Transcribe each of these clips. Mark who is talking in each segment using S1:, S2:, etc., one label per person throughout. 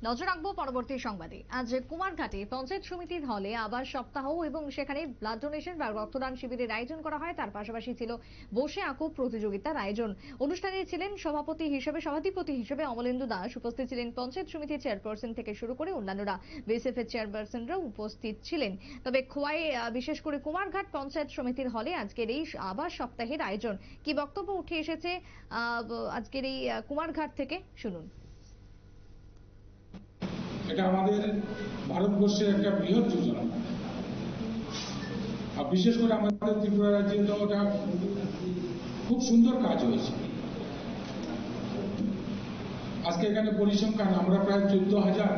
S1: নজর রাখবো পরবর্তী সংবাদে। আজ কুমারঘাটে পঞ্চায়েত সমিতির হলে আবার সপ্তাহ এবং সেখানে ব্লাড ডোনেশন বা রক্তদান শিবিরের আয়োজন করা হয়। তার পাশাপাশি ছিল বসে আঁকো প্রতিযোগিতার আয়োজন। অনুষ্ঠানে ছিলেন সভাধিপতি হিসেবে অমলেন্দু দাস, উপস্থিত ছিলেন পঞ্চায়েত সমিতির চেয়ারপারসন থেকে শুরু করে অন্যান্যরা, বিএসএফ এর চেয়ারপারসনরাও উপস্থিত ছিলেন। তবে খোয়াই বিশেষ করে কুমারঘাট পঞ্চায়েত সমিতির হলে আজকের এই আবার সপ্তাহের আয়োজন, কি বক্তব্য উঠে এসেছে আজকের এই কুমারঘাট থেকে শুনুন।
S2: এটা আমাদের ভারতবর্ষের একটা বৃহৎ যোজনা, আর বিশেষ করে আমাদের ত্রিপুরা রাজ্যে তো ওটা খুব সুন্দর কাজ হয়েছে। আজকে এখানে পরিসংখ্যান আমরা প্রায় 14,000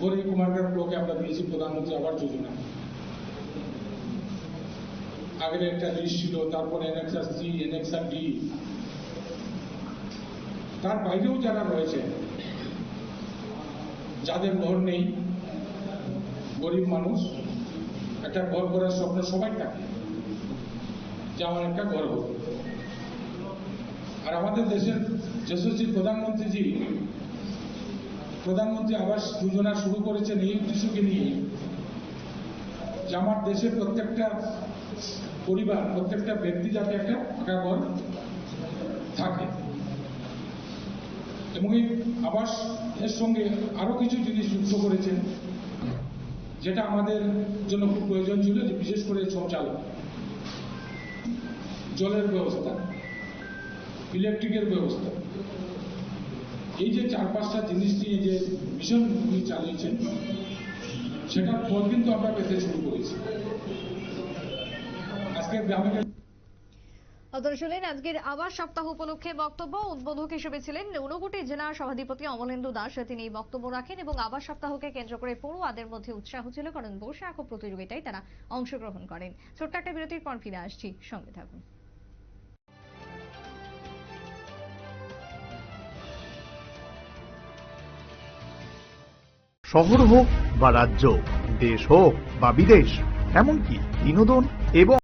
S2: করে কুমারঘাট ব্লকে আমরা দিয়েছি প্রধানমন্ত্রী আবাস যোজনা। আগের একটা লিস্ট ছিল, তারপরে এনএক্সআর সি, এনএক্সআর ডি, তার বাইরেও যারা রয়েছে, যাদের ঘর নেই, গরিব মানুষ, একটা ঘর করার স্বপ্ন সবাই থাকে যে আমার একটা ঘর হোক। আর আমাদের দেশের যশস্বী প্রধানমন্ত্রী আবাস যোজনা শুরু করেছেন এই উদ্দেশ্যকে নিয়ে যে আমার দেশের প্রত্যেকটা পরিবার, প্রত্যেকটা ব্যক্তি যাতে একটা ফাঁকা ঘর থাকে। এবং এই আবাস এর সঙ্গে আরো কিছু জিনিস যুক্ত করেছেন যেটা আমাদের জন্য খুব প্রয়োজন ছিল, যে বিশেষ করে শৌচালয়, জলের ব্যবস্থা, ইলেকট্রিকের ব্যবস্থা, এই যে 4-5টা জিনিস নিয়ে যে মিশন উনি চালিয়েছেন, সেটার ফল কিন্তু আমরা পেতে শুরু করেছি। আজকে গ্রামে
S1: আপনারা শুনলেন আজকের আবাস সপ্তাহ উপলক্ষে বক্তব্য। উদ্বোধক হিসেবে ছিলেন ঊনকোটি জেলা সভাধিপতি অমলেন্দু দাস। তিনি এই বক্তব্য রাখেন এবং আবাস সপ্তাহকে কেন্দ্র করে পড়ুয়াদের মধ্যে উৎসাহ ছিল, কারণ বসে আঁকো প্রতিযোগিতায় তারা অংশগ্রহণ করেন। ছোট্ট একটা বিরতির পর ফিরে আসছি, সঙ্গে থাকুন।
S3: শহর হোক বা রাজ্য, দেশ হোক বা বিদেশ, এমনকি বিনোদন এবং